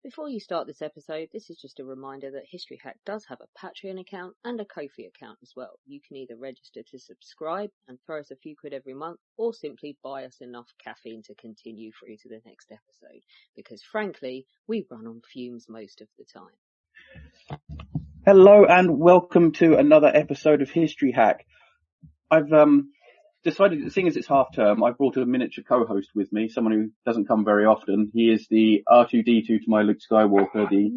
Before you start this episode, this is just a reminder that History Hack does have a Patreon account and a Ko-fi account as well. You can either register to subscribe and throw us a few quid every month, or simply buy us enough caffeine to continue through to the next episode, because frankly, we run on fumes most of the time. Hello and welcome to another episode of History Hack. I've decided, seeing as it's half term, I've brought a miniature co-host with me, someone who doesn't come very often. He is the R2-D2 to my Luke Skywalker, the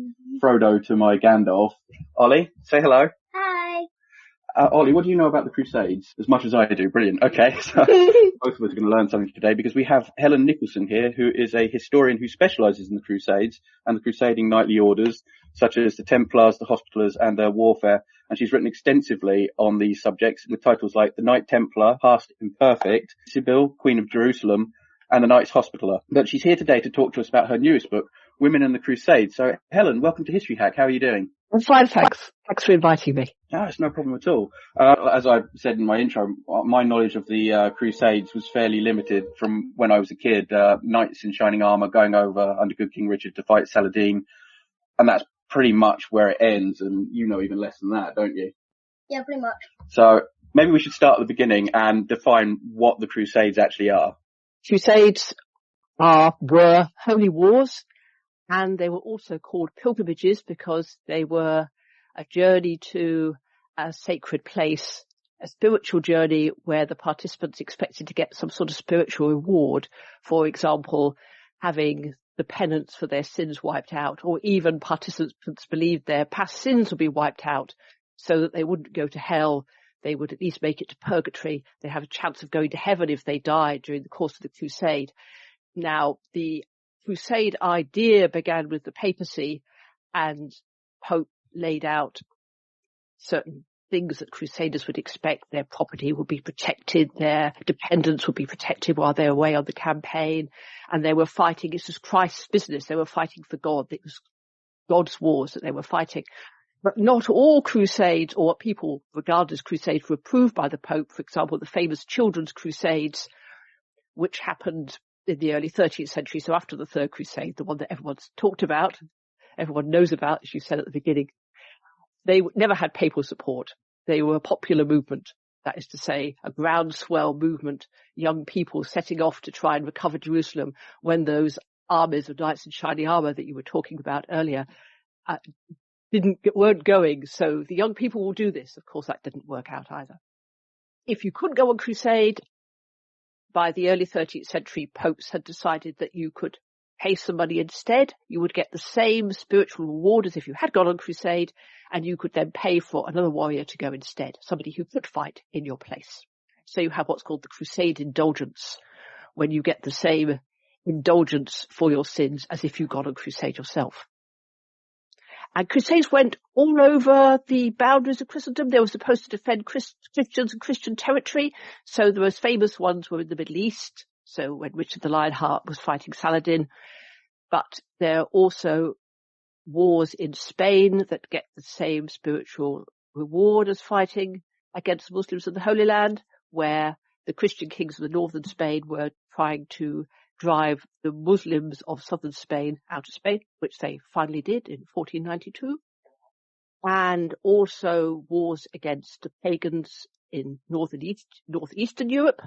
Frodo to my Gandalf. Ollie, say hello. Hi. Ollie, what do you know about the Crusades? As much as I do. Brilliant. Okay, so both of us are going to learn something today because we have Helen Nicholson here, who is a historian who specialises in the Crusades and the crusading knightly orders, such as the Templars, the Hospitallers, and their warfare. And she's written extensively on these subjects with titles like The Knight Templar, Past Imperfect, Sibyl, Queen of Jerusalem, and The Knights Hospitaller. But she's here today to talk to us about her newest book, Women and the Crusades. So, Helen, welcome to History Hack. How are you doing? I'm fine, thanks. Thanks for inviting me. No, it's no problem at all. As I said in my intro, my knowledge of the Crusades was fairly limited from when I was a kid. Knights in shining armour going over under good King Richard to fight Saladin. And that's pretty much where it ends. And you know even less than that, don't you? Yeah, pretty much. So maybe we should start at the beginning and define what the Crusades actually are. Crusades were holy wars, and they were also called pilgrimages because they were a journey to a sacred place, a spiritual journey where the participants expected to get some sort of spiritual reward. For example, having the penance for their sins wiped out, or even participants believed their past sins would be wiped out so that they wouldn't go to hell. They would at least make it to purgatory. They have a chance of going to heaven if they died during the course of the crusade. Now, the crusade idea began with the papacy, and Pope laid out certain things that crusaders would expect. Their property would be protected, their dependents would be protected while they were away on the campaign, and they were fighting. This was Christ's business. They were fighting for God. It was God's wars that they were fighting. But not all crusades, or what people regard as crusades, were approved by the Pope. For example, the famous Children's Crusades, which happened in the early 13th century, so after the Third Crusade, the one that everyone's talked about, everyone knows about, as you said at the beginning. They never had papal support. They were a popular movement, that is to say, a groundswell movement, young people setting off to try and recover Jerusalem when those armies of knights in shining armour that you were talking about earlier weren't going. So the young people will do this. Of course, that didn't work out either. If you couldn't go on crusade, by the early 13th century, popes had decided that you could pay some money instead. You would get the same spiritual reward as if you had gone on crusade, and you could then pay for another warrior to go instead, somebody who could fight in your place. So you have what's called the crusade indulgence, when you get the same indulgence for your sins as if you'd gone on crusade yourself. And crusades went all over the boundaries of Christendom. They were supposed to defend Christians and Christian territory. So the most famous ones were in the Middle East. So when Richard the Lionheart was fighting Saladin. But there are also wars in Spain that get the same spiritual reward as fighting against the Muslims in the Holy Land, where the Christian kings of the northern Spain were trying to drive the Muslims of southern Spain out of Spain, which they finally did in 1492. And also wars against the pagans in northeastern Europe.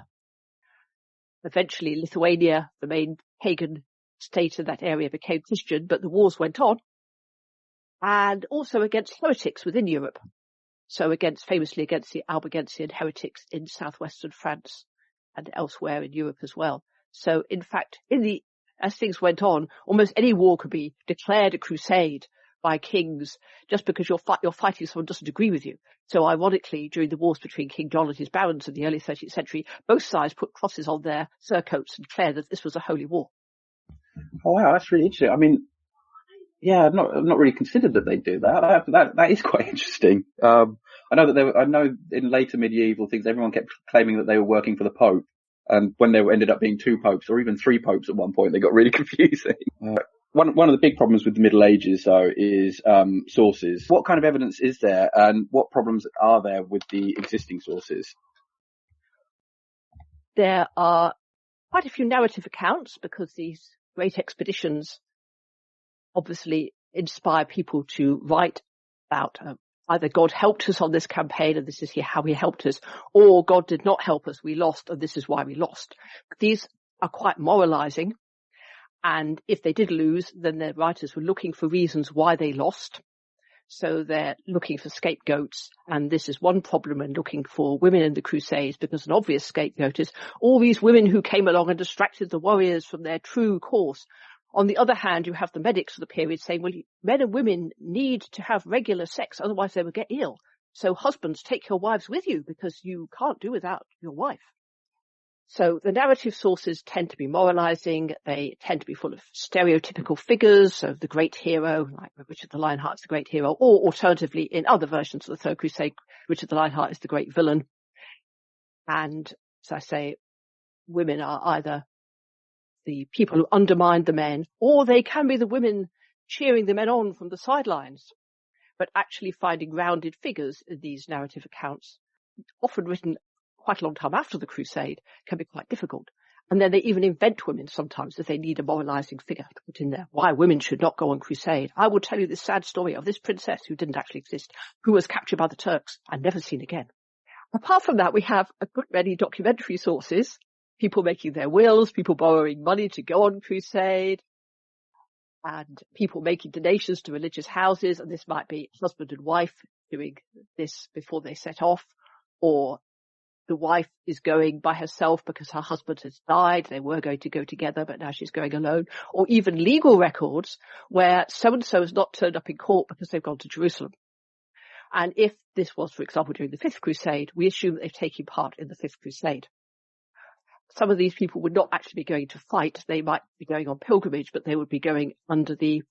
Eventually Lithuania, the main pagan state in that area, became Christian, but the wars went on. And also against heretics within Europe. So famously against the Albigensian heretics in southwestern France and elsewhere in Europe as well. So, in fact, as things went on, almost any war could be declared a crusade by kings just because you're fighting someone who doesn't agree with you. So, ironically, during the wars between King John and his barons in the early 13th century, both sides put crosses on their surcoats and declared that this was a holy war. Oh, wow, that's really interesting. I mean, yeah, I've not really considered that they do that. That is quite interesting. I know in later medieval things, everyone kept claiming that they were working for the Pope. And when there ended up being two popes or even three popes at one point, they got really confusing. One of the big problems with the Middle Ages, though, is sources. What kind of evidence is there, and what problems are there with the existing sources? There are quite a few narrative accounts because these great expeditions obviously inspire people to write about either God helped us on this campaign and this is how he helped us, or God did not help us, we lost, and this is why we lost. These are quite moralizing, and if they did lose, then the writers were looking for reasons why they lost. So they're looking for scapegoats, and this is one problem in looking for women in the Crusades, because an obvious scapegoat is all these women who came along and distracted the warriors from their true course. On the other hand, you have the medics of the period saying, well, men and women need to have regular sex, otherwise they will get ill. So husbands, take your wives with you, because you can't do without your wife. So the narrative sources tend to be moralizing. They tend to be full of stereotypical figures. So the great hero, like Richard the Lionheart's the great hero, or alternatively, in other versions of the Third Crusade, Richard the Lionheart is the great villain. And as I say, women are either the people who undermined the men, or they can be the women cheering the men on from the sidelines. But actually finding rounded figures in these narrative accounts, often written quite a long time after the Crusade, can be quite difficult. And then they even invent women sometimes if they need a moralizing figure to put in there. Why women should not go on crusade. I will tell you this sad story of this princess who didn't actually exist, who was captured by the Turks and never seen again. Apart from that, we have a good many documentary sources, people making their wills, people borrowing money to go on crusade, and people making donations to religious houses. And this might be husband and wife doing this before they set off, or the wife is going by herself because her husband has died. They were going to go together, but now she's going alone. Or even legal records where so-and-so has not turned up in court because they've gone to Jerusalem. And if this was, for example, during the Fifth Crusade, we assume that they've taken part in the Fifth Crusade. Some of these people would not actually be going to fight. They might be going on pilgrimage, but they would be going under the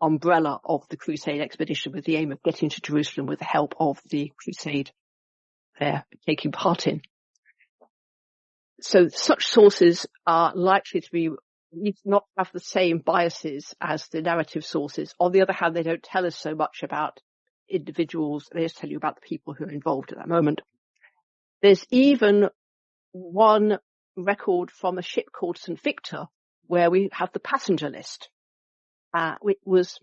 umbrella of the Crusade expedition with the aim of getting to Jerusalem with the help of the Crusade they're taking part in. So such sources are likely to not have the same biases as the narrative sources. On the other hand, they don't tell us so much about individuals. They just tell you about the people who are involved at that moment. There's even one record from a ship called St. Victor where we have the passenger list. It was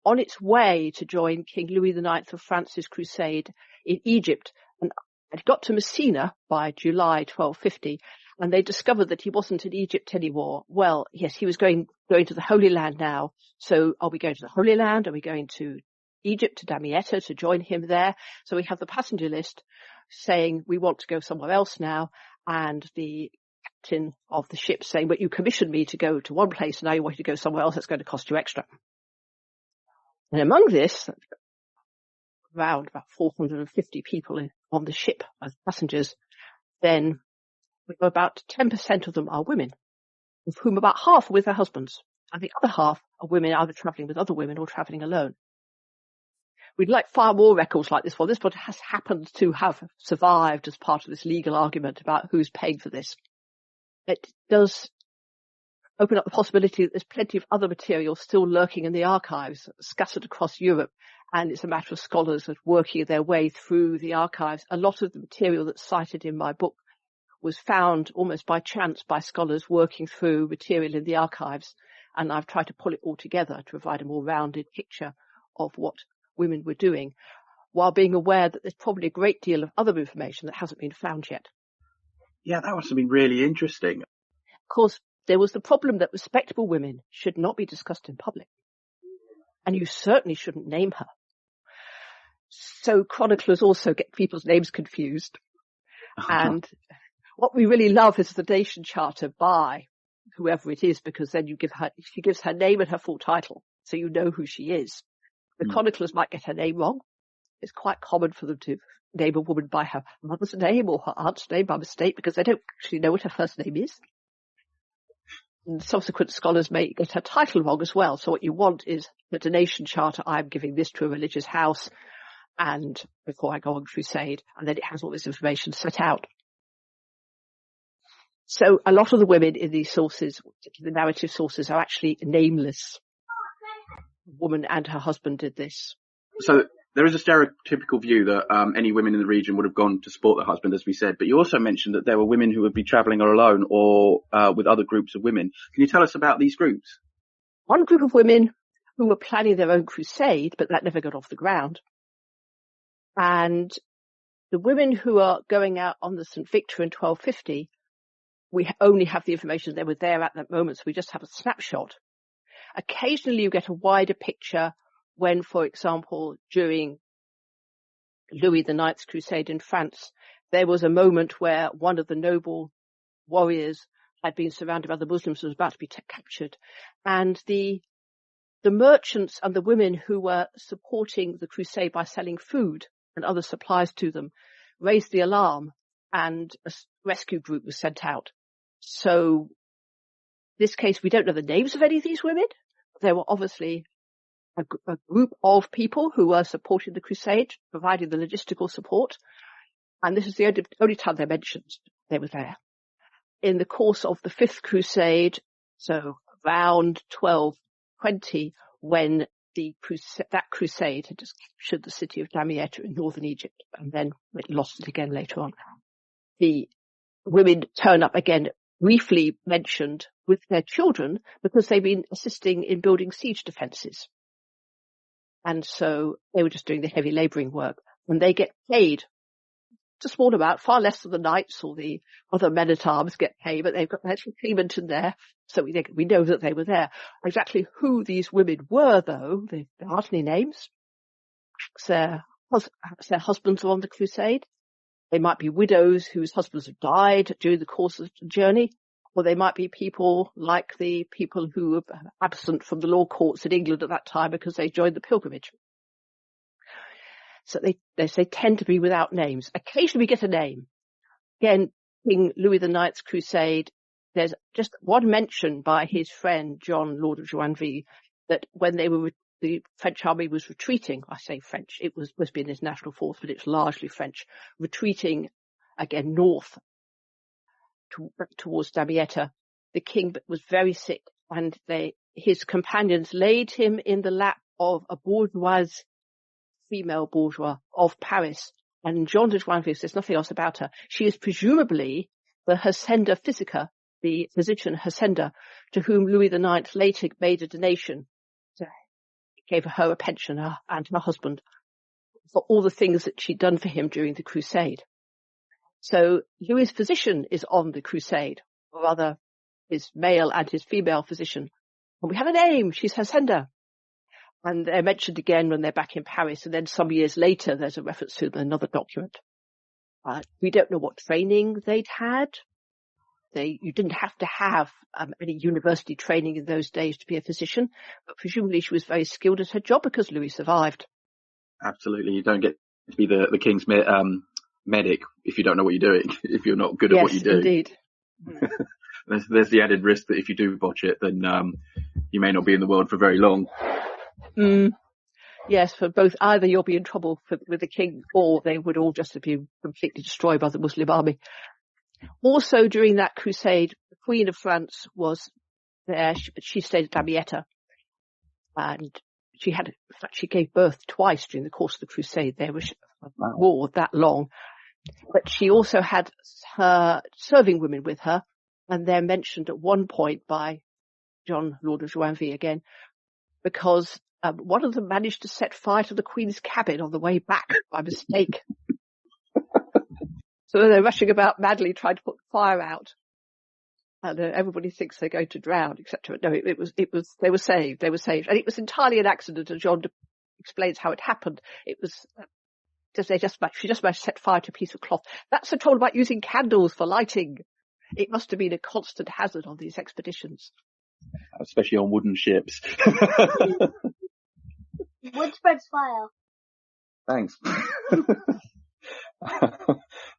on its way to join King Louis IX of France's crusade in Egypt, and it got to Messina by July 1250, and they discovered that he wasn't in Egypt anymore. Well, yes, he was going to the Holy Land now. So are we going to the Holy Land? Are we going to Egypt, to Damietta, to join him there? So we have the passenger list saying we want to go somewhere else now, and the captain of the ship saying, but you commissioned me to go to one place, and now you want to go somewhere else, that's going to cost you extra. And among this, around about 450 people on the ship as passengers, then about 10% of them are women, of whom about half are with their husbands, and the other half are women either travelling with other women or travelling alone. We'd like far more records like this one. This one has happened to have survived as part of this legal argument about who's paying for this. It does open up the possibility that there's plenty of other material still lurking in the archives, scattered across Europe, and it's a matter of scholars working their way through the archives. A lot of the material that's cited in my book was found almost by chance by scholars working through material in the archives, and I've tried to pull it all together to provide a more rounded picture of what women were doing, while being aware that there's probably a great deal of other information that hasn't been found yet. Yeah, that must have been really interesting. Of course, there was the problem that respectable women should not be discussed in public, and you certainly shouldn't name her. So chroniclers also get people's names confused. And what we really love is the donation charter by whoever it is, because then she gives her name and her full title, so you know who she is. The chroniclers might get her name wrong. It's quite common for them to name a woman by her mother's name or her aunt's name by mistake, because they don't actually know what her first name is. And subsequent scholars may get her title wrong as well. So what you want is the donation charter. I'm giving this to a religious house, and before I go on crusade, and then it has all this information set out. So a lot of the women in these sources, the narrative sources, are actually nameless. A woman and her husband did this. So there is a stereotypical view that any women in the region would have gone to support their husband, as we said, but you also mentioned that there were women who would be travelling alone or with other groups of women. Can you tell us about these groups? one group of women who were planning their own crusade, but that never got off the ground. And the women who are going out on the St. Victor in 1250, we only have the information they were there at that moment, so we just have a snapshot. Occasionally you get a wider picture when, for example, during Louis IX's crusade in France, there was a moment where one of the noble warriors had been surrounded by the Muslims and was about to be captured. And the merchants and the women who were supporting the crusade by selling food and other supplies to them raised the alarm, and a rescue group was sent out. So this case, we don't know the names of any of these women. There were obviously a group of people who were supporting the crusade, providing the logistical support. And this is the only time they're mentioned. They were there. In the course of the Fifth Crusade, so around 1220, when that crusade had just captured the city of Damietta in northern Egypt, and then it lost it again later on. The women turn up again, briefly mentioned, with their children, because they've been assisting in building siege defences. And so they were just doing the heavy labouring work. And they get paid a small amount, far less than the knights or the other men-at-arms get paid, but they've got an actual payment in there. So we know that they were there. Exactly who these women were, though, there aren't any names. Their husbands were on the crusade. They might be widows whose husbands have died during the course of the journey, or they might be people like the people who were absent from the law courts in England at that time because they joined the pilgrimage. So they tend to be without names. Occasionally we get a name. Again, King Louis IX's crusade, there's just one mention by his friend John, Lord of Joinville, that when the French army was retreating, I say French, it was supposed to be in his national force, but it's largely French, retreating again north towards Damietta. The king was very sick, and his companions laid him in the lap of a bourgeoise, female bourgeois of Paris. And Jean de Joinville says nothing else about her. She is presumably the Hacienda Physica, the physician Hacienda, to whom Louis IX later made a donation. So he gave her a pension, and her husband, for all the things that she'd done for him during the crusade. So Louis's physician is on the crusade, or rather his male and his female physician. And we have a name, she's Hacienda. And they're mentioned again when they're back in Paris, and then some years later there's a reference to them in another document. We don't know what training they'd had. You didn't have to have any university training in those days to be a physician, but presumably she was very skilled at her job because Louis survived. Absolutely. You don't get to be the king's medic if you don't know what you're doing, if you're not good at what you do. Indeed. There's the added risk that if you do botch it, then you may not be in the world for very long. Yes, for both, either you'll be in trouble with the king, or they would all just have been completely destroyed by the Muslim army. Also, during that crusade, the Queen of France was there, but she stayed at Damietta, and she gave birth twice during the course of the crusade. There was a war that long, but she also had her serving women with her, and they're mentioned at one point by John, Lord of Joinville again, because one of them managed to set fire to the Queen's cabin on the way back by mistake. So they're rushing about madly trying to put the fire out, and everybody thinks they're going to drown, etc. No, they were saved, and it was entirely an accident. And John explains how it happened. It was she just managed to set fire to a piece of cloth. That's the trouble about using candles for lighting. It must have been a constant hazard on these expeditions, especially on wooden ships. Wood spreads fire. Thanks.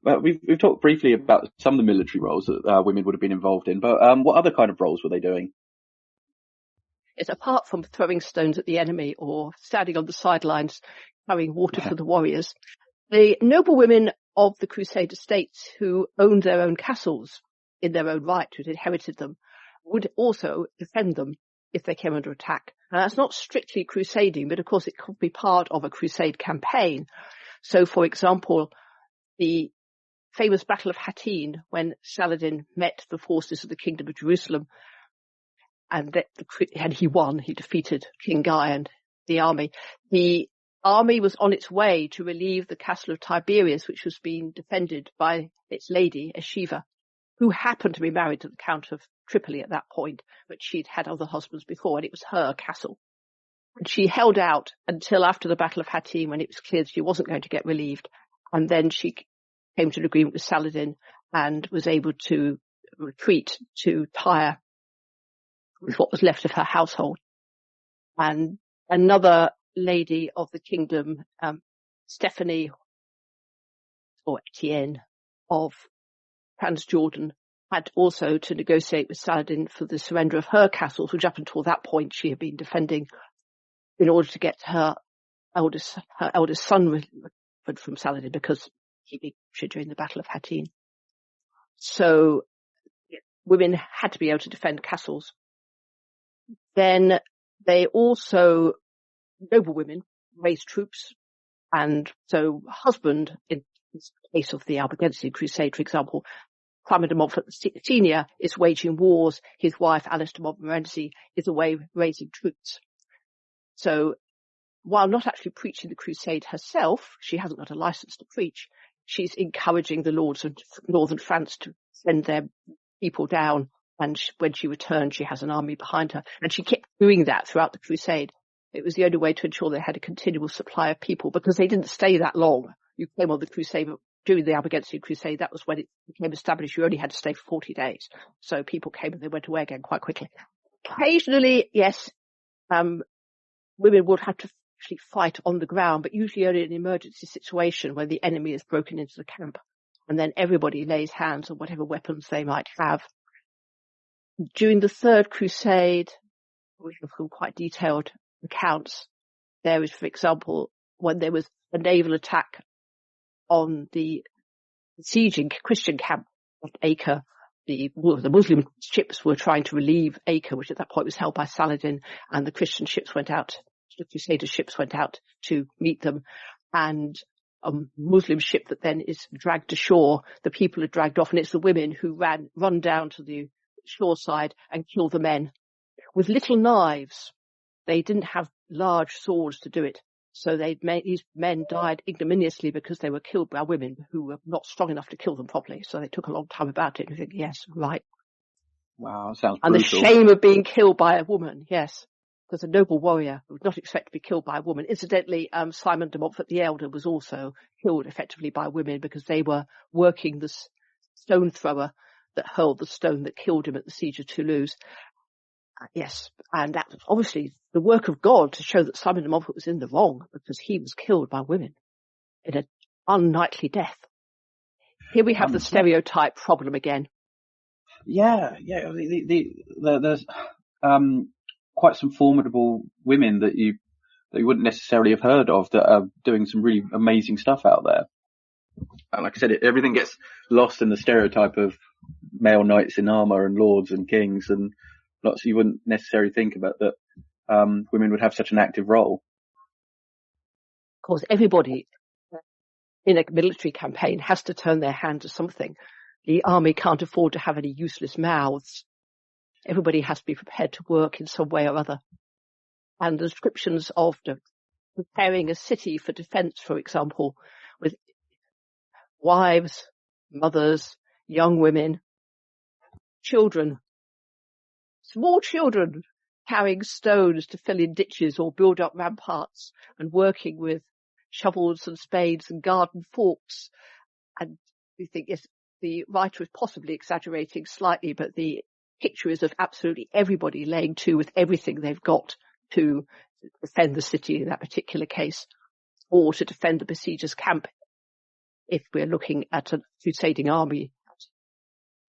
But we've talked briefly about some of the military roles that women would have been involved in, but what other kind of roles were they doing? It's apart from throwing stones at the enemy or standing on the sidelines carrying water for the warriors, the noble women of the Crusade estates who owned their own castles in their own right, who'd inherited them, would also defend them if they came under attack. Now, that's not strictly crusading, but of course it could be part of a crusade campaign. So, for example, the famous Battle of Hattin, when Saladin met the forces of the Kingdom of Jerusalem, and he won. He defeated King Guy and the army. The army was on its way to relieve the castle of Tiberias, which was being defended by its lady, Eschiva, who happened to be married to the Count of Tripoli at that point, but she'd had other husbands before, and it was her castle. And she held out until after the Battle of Hattin, when it was clear that she wasn't going to get relieved. And then she came to an agreement with Saladin and was able to retreat to Tyre with what was left of her household. And another lady of the kingdom, Stephanie or Etienne of Transjordan, had also to negotiate with Saladin for the surrender of her castles, which up until that point she had been defending, in order to get her eldest son from Saladin, because he beat her during the Battle of Hattin. So women had to be able to defend castles. Then they also, noble women, raised troops, and so husband, in the case of the Albigensian Crusade, for example, Simon de Montfort Senior is waging wars. His wife, Alice de Montmorency, is away raising troops. So while not actually preaching the crusade herself, she hasn't got a license to preach, she's encouraging the lords of northern France to send their people down. And when she returned, she has an army behind her. And she kept doing that throughout the crusade. It was the only way to ensure they had a continual supply of people, because they didn't stay that long. You came on the crusade during the Albigensian Crusade. That was when it became established. You only had to stay for 40 days. So people came and they went away again quite quickly. Occasionally, yes, women would have to actually fight on the ground, but usually only in an emergency situation when the enemy has broken into the camp. And then everybody lays hands on whatever weapons they might have. During the Third Crusade, we have some quite detailed accounts. There is, for example, when there was a naval attack on the besieging Christian camp at Acre, the Muslim ships were trying to relieve Acre, which at that point was held by Saladin, and the Christian ships went out, the Crusader ships went out to meet them, and a Muslim ship that then is dragged ashore, the people are dragged off, and it's the women who run down to the shore side and kill the men with little knives. They didn't have large swords to do it. So these men died ignominiously because they were killed by women who were not strong enough to kill them properly. So they took a long time about it. And you think, yes, right. Wow, that sounds brutal. And the shame of being killed by a woman, yes. Because a noble warrior would not expect to be killed by a woman. Incidentally, Simon de Montfort the Elder was also killed effectively by women because they were working the stone thrower that hurled the stone that killed him at the siege of Toulouse. Yes, and that was obviously the work of God to show that Simon de Montfort was in the wrong, because he was killed by women in an unknightly death. Here we have the stereotype problem again. Yeah. There's quite some formidable women that you wouldn't necessarily have heard of that are doing some really amazing stuff out there. And like I said, everything gets lost in the stereotype of male knights in armor and lords and kings, and lots you wouldn't necessarily think about that women would have such an active role. Of course, everybody in a military campaign has to turn their hand to something. The army can't afford to have any useless mouths. Everybody has to be prepared to work in some way or other. And the descriptions of preparing a city for defence, for example, with wives, mothers, young women, children, small children carrying stones to fill in ditches or build up ramparts, and working with shovels and spades and garden forks. And we think, yes, the writer is possibly exaggerating slightly, but the picture is of absolutely everybody laying to with everything they've got to defend the city in that particular case, or to defend the besiegers' camp, if we're looking at a crusading army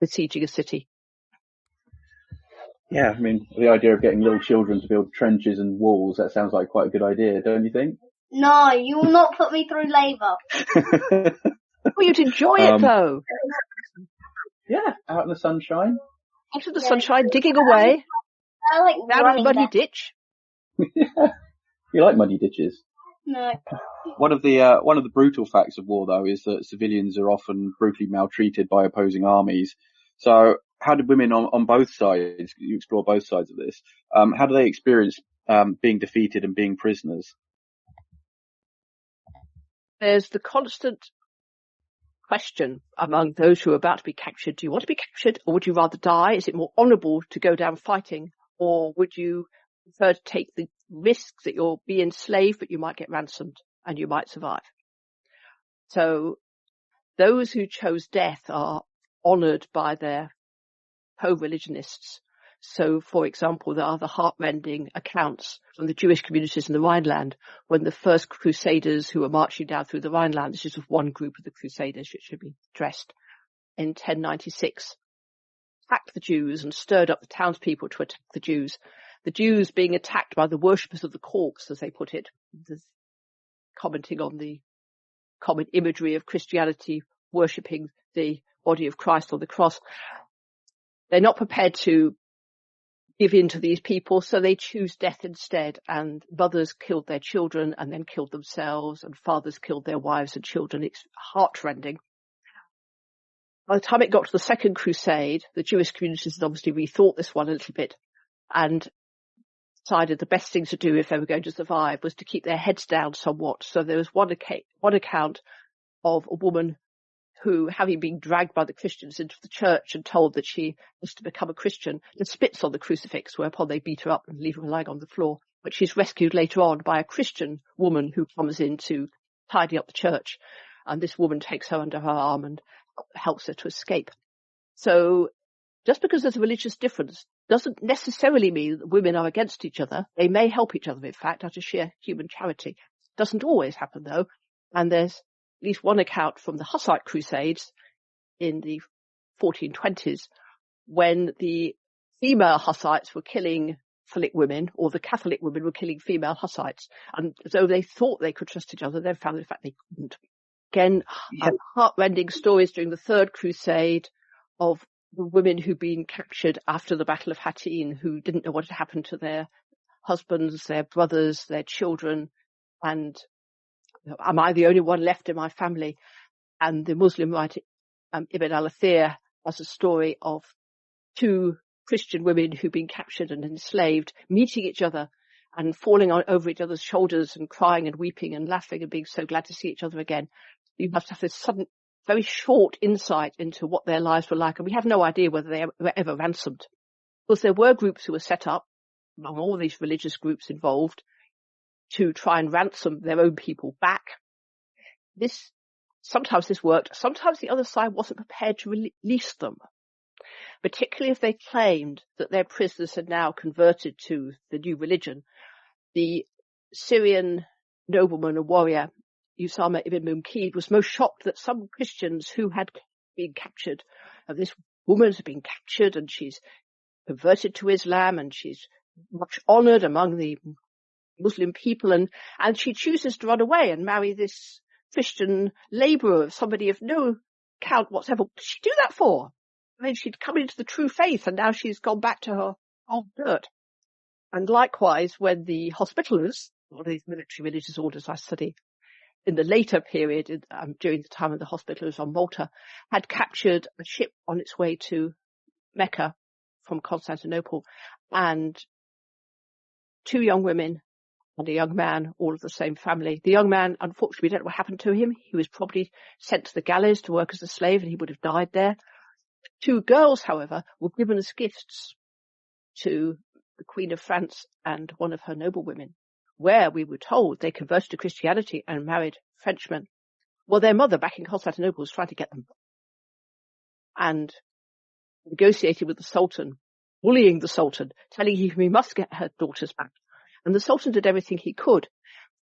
besieging a city. Yeah, I mean, the idea of getting little children to build trenches and walls, that sounds like quite a good idea, don't you think? No, you will not put me through labour. Well, you'd enjoy it, though. Yeah, out in the sunshine. Out in the sunshine, digging away. I like down a muddy ditch. Yeah. You like muddy ditches? No. One of the brutal facts of war, though, is that civilians are often brutally maltreated by opposing armies. So how did women on both sides, you explore both sides of this, how do they experience being defeated and being prisoners? There's the constant question among those who are about to be captured. Do you want to be captured, or would you rather die? Is it more honourable to go down fighting, or would you prefer to take the risk that you'll be enslaved but you might get ransomed and you might survive? So those who chose death are honoured by their co-religionists. So, for example, there are the heartrending accounts from the Jewish communities in the Rhineland when the first Crusaders who were marching down through the Rhineland, this is one group of the Crusaders which should be addressed, in 1096, attacked the Jews and stirred up the townspeople to attack the Jews being attacked by the worshippers of the corpse, as they put it, commenting on the common imagery of Christianity worshipping the body of Christ on the cross. They're not prepared to give in to these people, so they choose death instead, and mothers killed their children and then killed themselves, and fathers killed their wives and children. It's heartrending. By the time it got to the Second Crusade, the Jewish communities had obviously rethought this one a little bit and decided the best thing to do if they were going to survive was to keep their heads down somewhat. So there was one account of a woman who, having been dragged by the Christians into the church and told that she was to become a Christian, and spits on the crucifix, whereupon they beat her up and leave her lying on the floor. But she's rescued later on by a Christian woman who comes in to tidy up the church. And this woman takes her under her arm and helps her to escape. So just because there's a religious difference doesn't necessarily mean that women are against each other. They may help each other, in fact, out of sheer human charity. Doesn't always happen, though. And there's at least one account from the Hussite Crusades in the 1420s when the female Hussites were killing Catholic women, or the Catholic women were killing female Hussites. And though they thought they could trust each other, they found in fact they couldn't. Again, heartrending stories during the Third Crusade of the women who'd been captured after the Battle of Hattin, who didn't know what had happened to their husbands, their brothers, their children, and am I the only one left in my family? And the Muslim writer Ibn al-Athir has a story of two Christian women who've been captured and enslaved, meeting each other and falling over each other's shoulders and crying and weeping and laughing and being so glad to see each other again. You must have this sudden, very short insight into what their lives were like. And we have no idea whether they were ever ransomed. Because there were groups who were set up, among all these religious groups involved, to try and ransom their own people back. Sometimes this worked. Sometimes the other side wasn't prepared to release them, particularly if they claimed that their prisoners had now converted to the new religion. The Syrian nobleman and warrior, Usama ibn Munkid, was most shocked that some Christians who had been captured, this woman has been captured and she's converted to Islam and she's much honoured among the Muslim people, and she chooses to run away and marry this Christian labourer, somebody of no account whatsoever. What did she do that for? I mean, she'd come into the true faith and now she's gone back to her old dirt. And likewise, when the Hospitallers, one of these military religious orders I study, in the later period, during the time of the Hospitallers on Malta, had captured a ship on its way to Mecca from Constantinople, and two young women and a young man, all of the same family. The young man, unfortunately, we don't know what happened to him. He was probably sent to the galleys to work as a slave, and he would have died there. Two girls, however, were given as gifts to the Queen of France and one of her noblewomen, where we were told they converted to Christianity and married Frenchmen. Well, their mother back in Constantinople was trying to get them and negotiated with the Sultan, bullying the Sultan, telling him he must get her daughters back. And the Sultan did everything he could.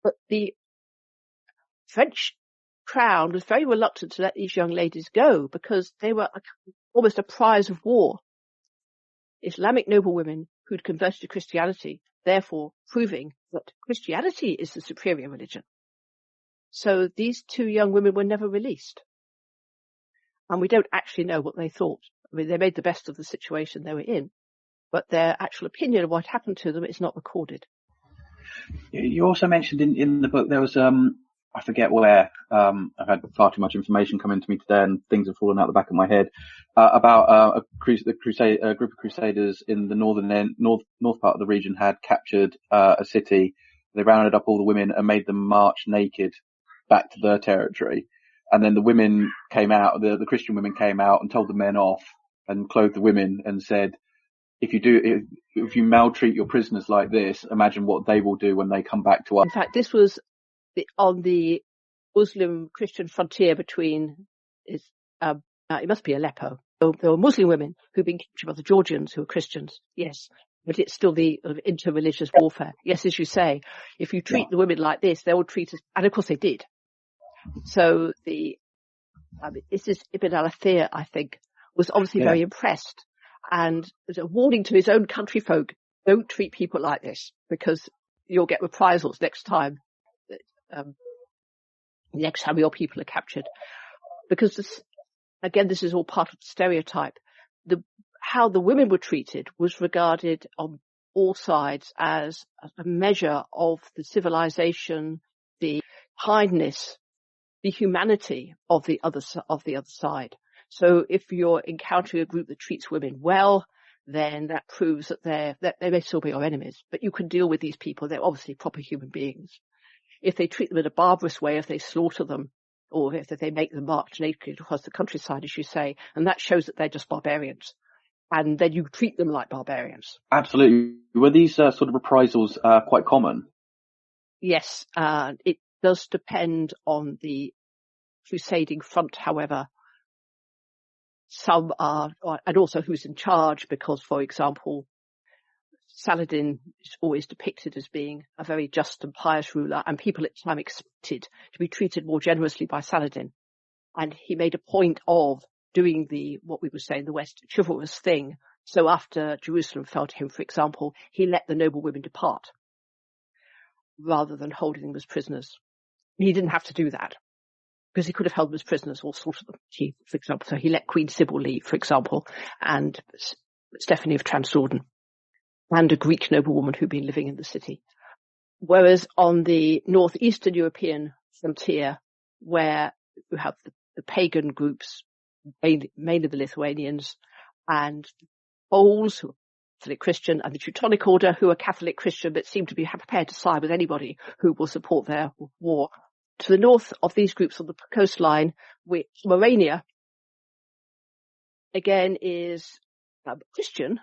But the French crown was very reluctant to let these young ladies go because they were almost a prize of war. Islamic noblewomen who'd converted to Christianity, therefore proving that Christianity is the superior religion. So these two young women were never released. And we don't actually know what they thought. I mean, they made the best of the situation they were in, but their actual opinion of what happened to them is not recorded. You also mentioned in the book there was I forget where. I've had far too much information come into me today, and things have fallen out the back of my head. About a group of crusaders in the north part of the region had captured a city. They rounded up all the women and made them march naked back to their territory. And then the women came out, the Christian women came out and told the men off and clothed the women and said, if you maltreat your prisoners like this, imagine what they will do when they come back to us. In fact, this was on the Muslim Christian frontier between, it must be Aleppo. There were Muslim women who'd been captured by the Georgians who were Christians, yes. But it's still the inter-religious warfare. Yes, as you say, if you treat the women like this, they will treat us, and of course they did. So this is Ibn al-Athir, I think, was obviously very impressed, and as a warning to his own countryfolk, don't treat people like this, because you'll get reprisals next time your people are captured. Because this is all part of the stereotype. How the women were treated was regarded on all sides as a measure of the civilization, the kindness, the humanity of the other side. So if you're encountering a group that treats women well, then that proves that they may still be your enemies, but you can deal with these people. They're obviously proper human beings. If they treat them in a barbarous way, if they slaughter them, or if they make them march naked across the countryside, as you say, and that shows that they're just barbarians. And then you treat them like barbarians. Absolutely. Were these sort of reprisals quite common? Yes, it does depend on the crusading front, however. Some are, and also who's in charge, because, for example, Saladin is always depicted as being a very just and pious ruler, and people at the time expected to be treated more generously by Saladin. And he made a point of doing what we would say in the West, chivalrous thing. So after Jerusalem fell to him, for example, he let the noble women depart rather than holding them as prisoners. He didn't have to do that because he could have held them as prisoners or slaughtered them, for example. So he let Queen Sybil leave, for example, and Stephanie of Transjordan, and a Greek noblewoman who'd been living in the city. Whereas on the northeastern European frontier, where you have the pagan groups, mainly the Lithuanians, and Poles, who are Catholic Christian, and the Teutonic Order, who are Catholic Christian, but seem to be prepared to side with anybody who will support their war. To the north of these groups on the coastline, Morania, again, is Christian,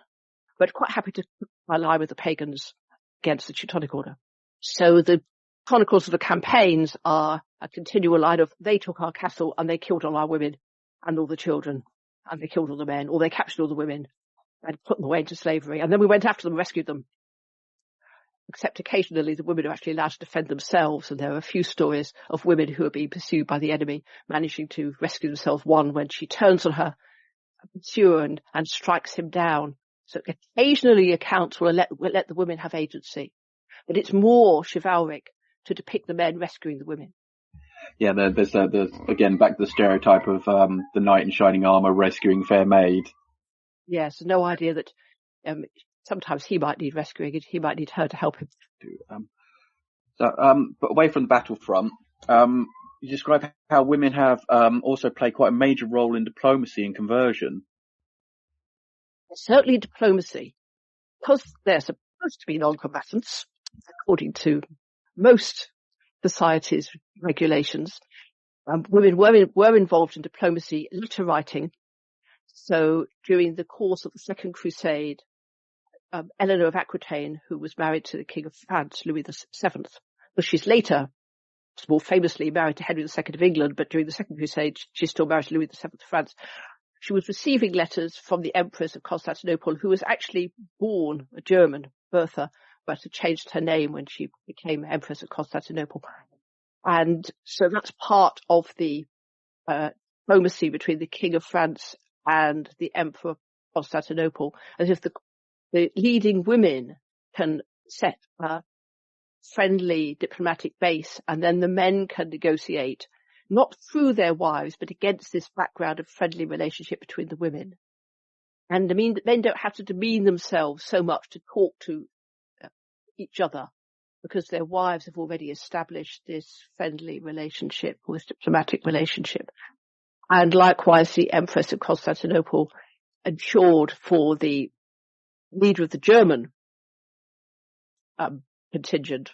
but quite happy to ally with the pagans against the Teutonic Order. So the chronicles of the campaigns are a continual line of, they took our castle and they killed all our women and all the children, and they killed all the men, or they captured all the women and put them away into slavery. And then we went after them and rescued them. Except occasionally the women are actually allowed to defend themselves, and there are a few stories of women who are being pursued by the enemy, managing to rescue themselves. One, when she turns on her pursuer and strikes him down. So occasionally accounts will let the women have agency, but it's more chivalric to depict the men rescuing the women. Yeah, there's again back to the stereotype of the knight in shining armour rescuing fair maid. Yes, no idea that sometimes he might need rescuing, he might need her to help him. But away from the battlefront, you describe how women have also played quite a major role in diplomacy and conversion. Certainly diplomacy, because they're supposed to be non-combatants, according to most societies' regulations. Women were involved in diplomacy, letter writing. So during the course of the Second Crusade, Eleanor of Aquitaine, who was married to the King of France, Louis VII, but she's later more famously married to Henry II of England, but during the Second Crusade, she's still married to Louis VII of France. She was receiving letters from the Empress of Constantinople, who was actually born a German, Bertha, but had changed her name when she became Empress of Constantinople. And so that's part of the diplomacy between the King of France and the Emperor of Constantinople, as if the leading women can set a friendly diplomatic base, and then the men can negotiate, not through their wives, but against this background of friendly relationship between the women. And the men don't have to demean themselves so much to talk to each other. because their wives have already established this friendly relationship, or this diplomatic relationship. And likewise, the Empress of Constantinople ensured for the leader of the German contingent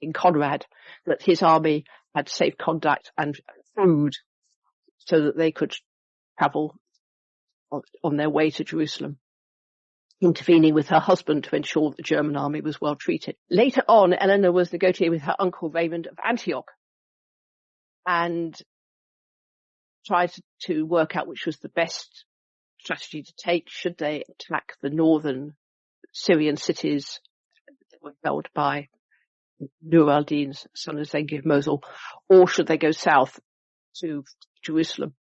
in Conrad that his army had safe conduct and food so that they could travel on their way to Jerusalem, intervening with her husband to ensure that the German army was well treated. Later on, Eleanor was negotiating with her uncle Raymond of Antioch and tried to work out which was the best strategy to take. Should they attack the northern Syrian cities that were held by Nur al-Din's son of Zengi of Mosul, or should they go south to Jerusalem?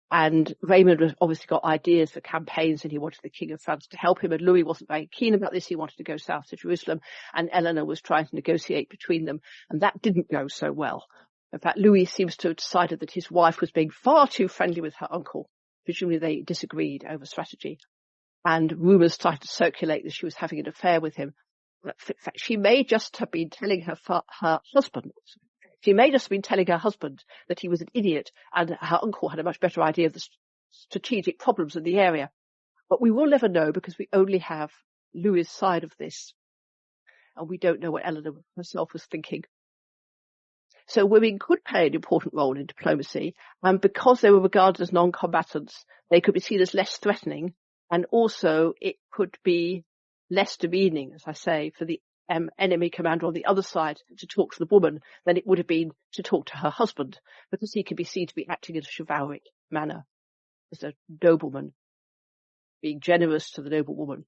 And Raymond has obviously got ideas for campaigns, and he wanted the King of France to help him, and Louis wasn't very keen about this. He wanted to go south to Jerusalem, and Eleanor was trying to negotiate between them, and that didn't go so well. In fact, Louis seems to have decided that his wife was being far too friendly with her uncle. Presumably they disagreed over strategy, and rumours started to circulate that she was having an affair with him. In fact, she may just have been telling her husband. She may just have been telling her husband that he was an idiot and her uncle had a much better idea of the strategic problems in the area. But we will never know because we only have Louis' side of this. And we don't know what Eleanor herself was thinking. So women could play an important role in diplomacy. And because they were regarded as non-combatants, they could be seen as less threatening. And also it could be less demeaning, as I say, for the enemy commander on the other side to talk to the woman than it would have been to talk to her husband, because he could be seen to be acting in a chivalric manner as a nobleman, being generous to the noblewoman,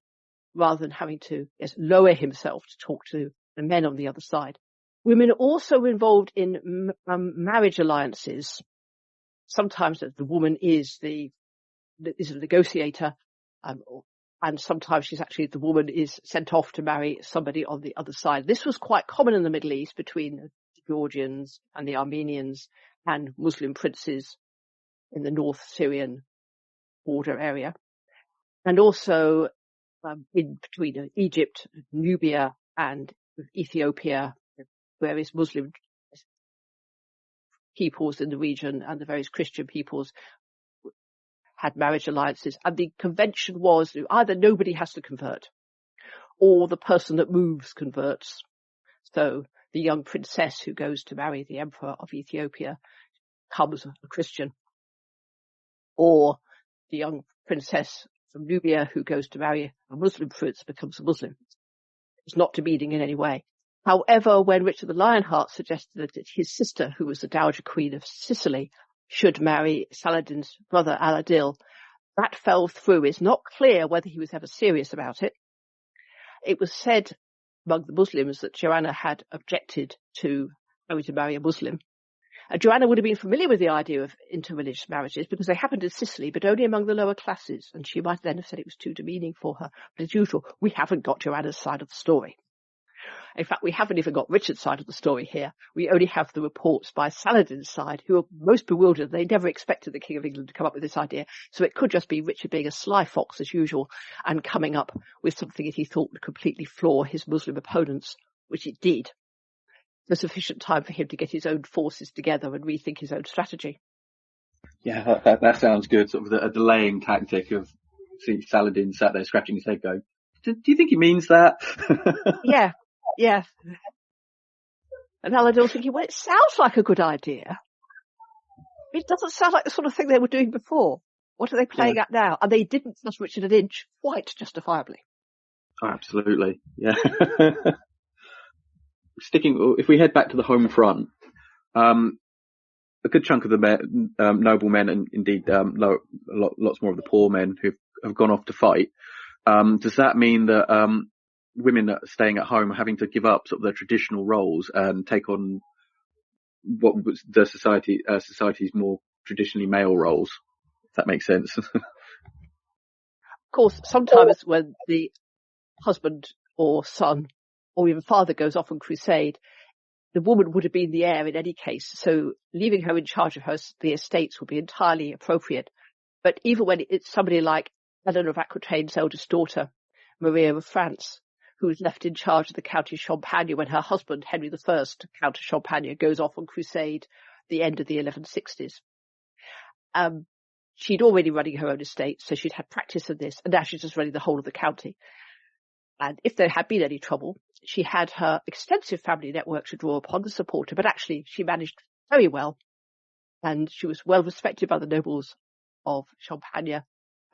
rather than having to lower himself to talk to the men on the other side. Women are also involved in marriage alliances. Sometimes the woman is a negotiator, and sometimes the woman is sent off to marry somebody on the other side. This was quite common in the Middle East between the Georgians and the Armenians and Muslim princes in the North Syrian border area. And also in between Egypt, Nubia and Ethiopia, various Muslim peoples in the region and the various Christian peoples had marriage alliances, and the convention was either nobody has to convert or the person that moves converts. So the young princess who goes to marry the emperor of Ethiopia becomes a Christian, or the young princess from Nubia who goes to marry a Muslim prince becomes a Muslim. It's not demeaning in any way. However, when Richard the Lionheart suggested that his sister, who was the Dowager Queen of Sicily, should marry Saladin's brother Al-Adil, that fell through. It's not clear whether he was ever serious about it. It was said among the Muslims that Joanna had objected to having to marry a Muslim. Joanna would have been familiar with the idea of interreligious marriages because they happened in Sicily, but only among the lower classes, and she might then have said it was too demeaning for her. But as usual, we haven't got Joanna's side of the story. In fact, we haven't even got Richard's side of the story here. We only have the reports by Saladin's side, who are most bewildered. They never expected the King of England to come up with this idea. So it could just be Richard being a sly fox as usual and coming up with something that he thought would completely floor his Muslim opponents, which it did. There's sufficient time for him to get his own forces together and rethink his own strategy. Yeah, that sounds good. Sort of a delaying tactic of see Saladin sat there scratching his head going, do you think he means that? Yeah. And Al-Adil thinking, well, it sounds like a good idea. It doesn't sound like the sort of thing they were doing before. What are they playing at now? And they didn't trust Richard an inch, quite justifiably. Oh, absolutely, yeah. If we head back to the home front, a good chunk of the noblemen and indeed lots more of the poor men who have gone off to fight, does that mean that women that are staying at home are having to give up sort of their traditional roles and take on what was the society's more traditionally male roles? If that makes sense. Of course, sometimes when the husband or son or even father goes off on crusade, the woman would have been the heir in any case, so leaving her in charge of the estates would be entirely appropriate. But even when it's somebody like Eleanor of Aquitaine's eldest daughter, Maria of France, who was left in charge of the County of Champagne when her husband, Henry I, Count of Champagne, goes off on crusade at the end of the 1160s. She'd already running her own estate, so she'd had practice of this, and now she's just running the whole of the county. And if there had been any trouble, she had her extensive family network to draw upon to support her, but actually she managed very well, and she was well respected by the nobles of Champagne,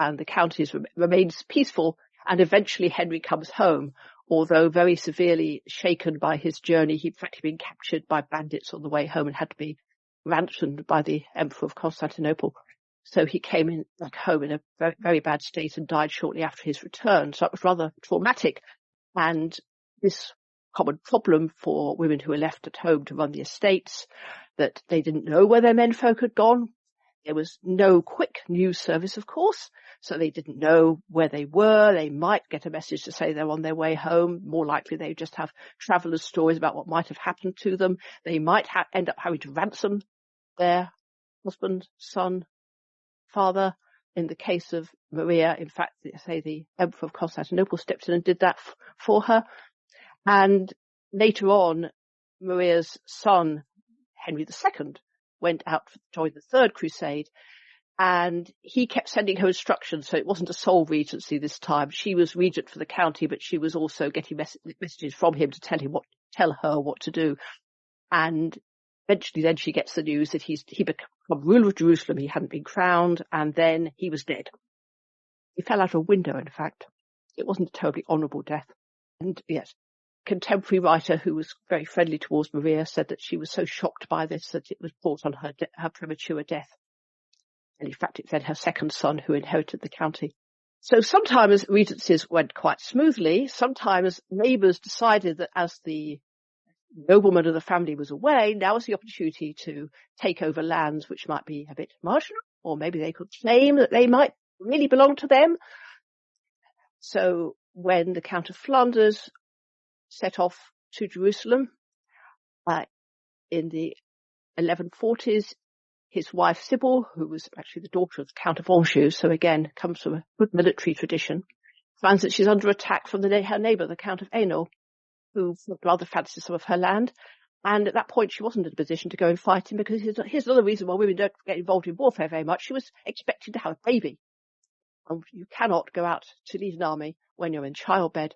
and the counties remains peaceful, and eventually Henry comes home, although very severely shaken by his journey. He'd in fact been captured by bandits on the way home and had to be ransomed by the Emperor of Constantinople. So he came back home in a very, very bad state and died shortly after his return. So it was rather traumatic. And this common problem for women who were left at home to run the estates, that they didn't know where their menfolk had gone. There was no quick news service, of course, so they didn't know where they were. They might get a message to say they're on their way home. More likely, they just have travellers' stories about what might have happened to them. They might end up having to ransom their husband, son, father. In the case of Maria, in fact, say the Emperor of Constantinople stepped in and did that for her. And later on, Maria's son, Henry II, went out to join the Third Crusade, and he kept sending her instructions. So it wasn't a sole regency this time. She was regent for the county, but she was also getting messages from him to tell her what to do. And eventually then she gets the news that he become ruler of Jerusalem. He hadn't been crowned, and then he was dead. He fell out of a window, in fact. It wasn't a terribly honourable death. And yes, contemporary writer who was very friendly towards Maria said that she was so shocked by this that it was brought on her premature death. And in fact, it's then her second son who inherited the county. So sometimes regencies went quite smoothly. Sometimes neighbours decided that as the nobleman of the family was away, now was the opportunity to take over lands which might be a bit marginal, or maybe they could claim that they might really belong to them. So when the Count of Flanders set off to Jerusalem in the 1140s, his wife Sybil, who was actually the daughter of the Count of Anjou, so again comes from a good military tradition, finds that she's under attack from her neighbour, the Count of Hainault, who rather fancies some of her land. And at that point, she wasn't in a position to go and fight him, because here's another reason why women don't get involved in warfare very much. She was expected to have a baby. And you cannot go out to lead an army when you're in childbed.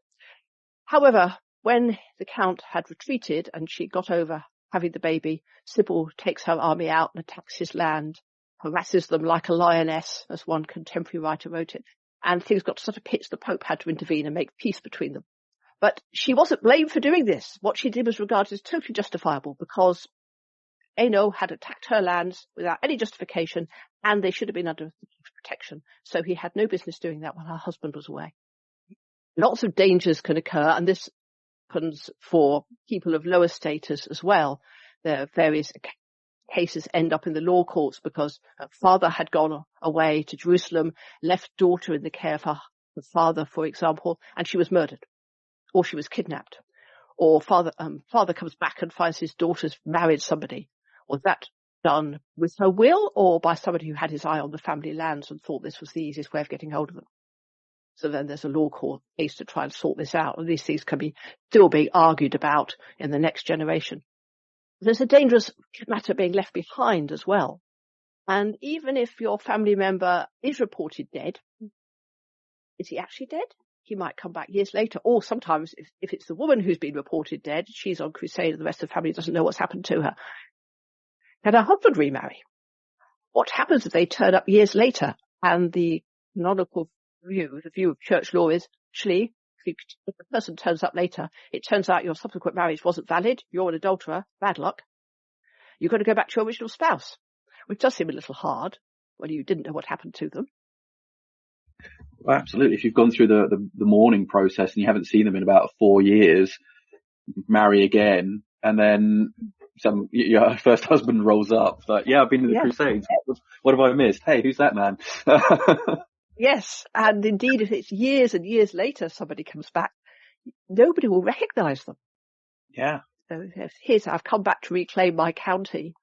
However, when the Count had retreated and she got over having the baby, Sybil takes her army out and attacks his land, harasses them like a lioness, as one contemporary writer wrote it. And things got to such a pitch the Pope had to intervene and make peace between them. But she wasn't blamed for doing this. What she did was regarded as totally justifiable, because Hainault had attacked her lands without any justification, and they should have been under protection. So he had no business doing that while her husband was away. Lots of dangers can occur, and this happens for people of lower status as well. There are various cases end up in the law courts because her father had gone away to Jerusalem, left daughter in the care of her father, for example, and she was murdered, or she was kidnapped, or father comes back and finds his daughter's married somebody. Was that done with her will, or by somebody who had his eye on the family lands and thought this was the easiest way of getting hold of them? So then there's a law court case to try and sort this out. And these things can be still being argued about in the next generation. There's a dangerous matter being left behind as well. And even if your family member is reported dead, is he actually dead? He might come back years later. Or sometimes if it's the woman who's been reported dead, she's on crusade and the rest of the family doesn't know what's happened to her. Can her husband remarry? What happens if they turn up years later? And the canonical view, the view of church law is, actually, if the person turns up later, it turns out your subsequent marriage wasn't valid, you're an adulterer, bad luck. You've got to go back to your original spouse, which does seem a little hard when you didn't know what happened to them. Well, absolutely. If you've gone through the mourning process and you haven't seen them in about 4 years, marry again, and then your first husband rolls up. Like, yeah, I've been to the Crusades. What have I missed? Hey, who's that man? Yes, and indeed, if it's years and years later somebody comes back, nobody will recognise them. Yeah. So I've come back to reclaim my county,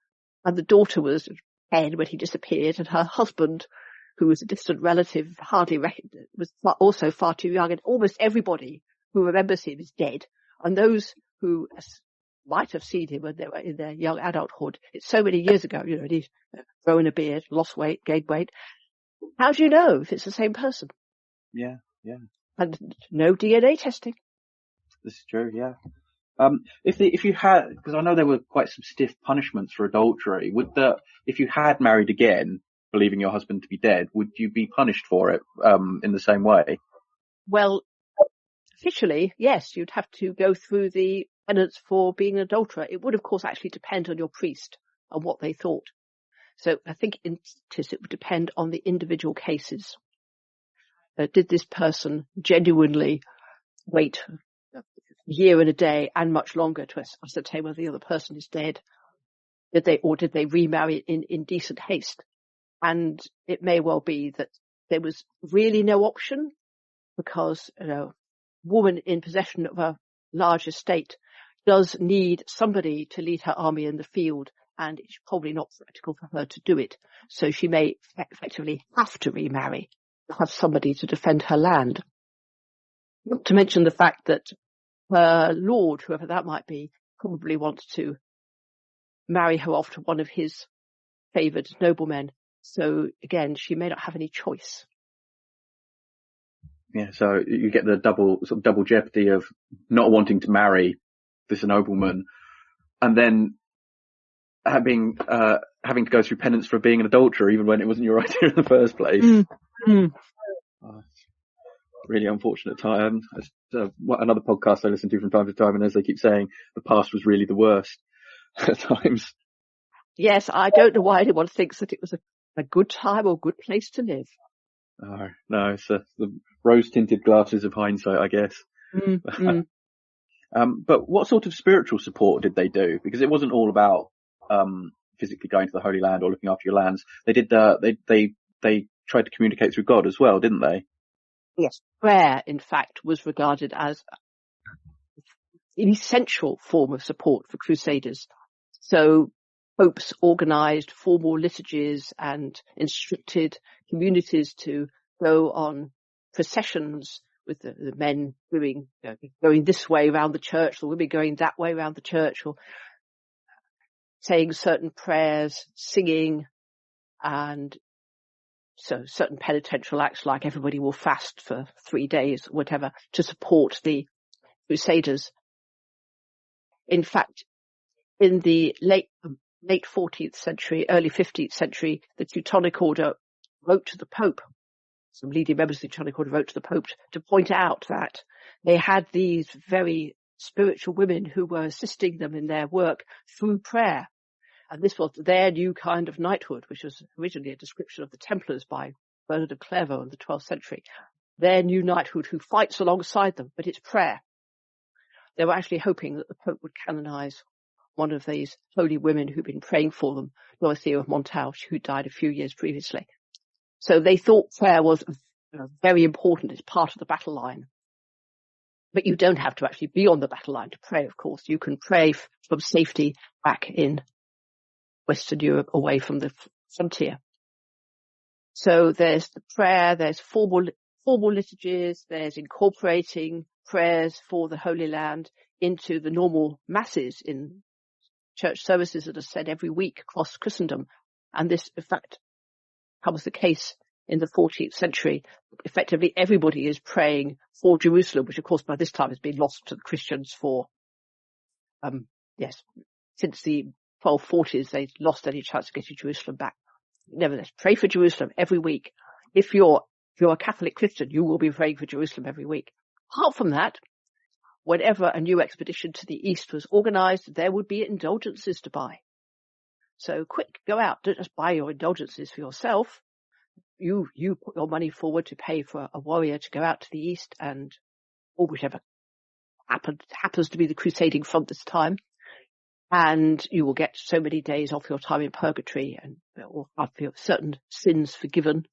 and the daughter was 10 when he disappeared, and her husband, who was a distant relative, hardly was also far too young, and almost everybody who remembers him is dead, and those who might have seen him when they were in their young adulthood, it's so many years ago, and he's grown a beard, lost weight, gained weight. How do you know if it's the same person? Yeah. And no DNA testing. This is true, yeah. If you had, because I know there were quite some stiff punishments for adultery, if you had married again, believing your husband to be dead, would you be punished for it, in the same way? Well, officially, yes, you'd have to go through the penance for being an adulterer. It would, of course, actually depend on your priest and what they thought. So I think in practice it would depend on the individual cases. Did this person genuinely wait a year and a day and much longer to ascertain whether the other person is dead? Did they remarry in decent haste? And it may well be that there was really no option, because a woman in possession of a large estate does need somebody to lead her army in the field, and it's probably not practical for her to do it. So she may effectively have to remarry, have somebody to defend her land. Not to mention the fact that her lord, whoever that might be, probably wants to marry her off to one of his favoured noblemen. So again, she may not have any choice. Yeah, so you get the double jeopardy of not wanting to marry this nobleman, and then having to go through penance for being an adulterer, even when it wasn't your idea in the first place. Really unfortunate time. Another podcast I listen to from time to time, and as they keep saying, the past was really the worst at times. Yes, I don't know why anyone thinks that it was a good time or good place to live. Oh, no, it's the rose-tinted glasses of hindsight, I guess. But what sort of spiritual support did they do? Because it wasn't all about physically going to the Holy Land or looking after your lands. They did they tried to communicate through God as well, didn't they? Yes, prayer, in fact, was regarded as an essential form of support for Crusaders. So popes organised formal liturgies and instructed communities to go on processions with the men going this way around the church, the women going that way around the church, or saying certain prayers, singing, and so certain penitential acts like everybody will fast for 3 days, whatever, to support the Crusaders. In fact, in the late 14th century, early 15th century, the Teutonic Order wrote to the Pope. Some leading members of the Teutonic Order wrote to the Pope to point out that they had these very spiritual women who were assisting them in their work through prayer. And this was their new kind of knighthood, which was originally a description of the Templars by Bernard of Clairvaux in the 12th century. Their new knighthood who fights alongside them, but it's prayer. They were actually hoping that the Pope would canonize one of these holy women who'd been praying for them, Dorothea of Montaut, who died a few years previously. So they thought prayer was very important. It's part of the battle line. But you don't have to actually be on the battle line to pray, of course. You can pray from safety back in Western Europe, away from the frontier. So there's the prayer, there's formal liturgies, there's incorporating prayers for the Holy Land into the normal masses in church services that are said every week across Christendom. And this, in fact, becomes the case in the 14th century. Effectively, everybody is praying for Jerusalem, which, of course, by this time has been lost to the Christians for, since the 1240s, they lost any chance of getting Jerusalem back. Nevertheless, pray for Jerusalem every week. If you're a Catholic Christian, you will be praying for Jerusalem every week. Apart from that, whenever a new expedition to the east was organised, there would be indulgences to buy. So quick, go out, don't just buy your indulgences for yourself. You put your money forward to pay for a warrior to go out to the east or whichever happens to be the crusading front this time. And you will get so many days off your time in purgatory and or have certain sins forgiven,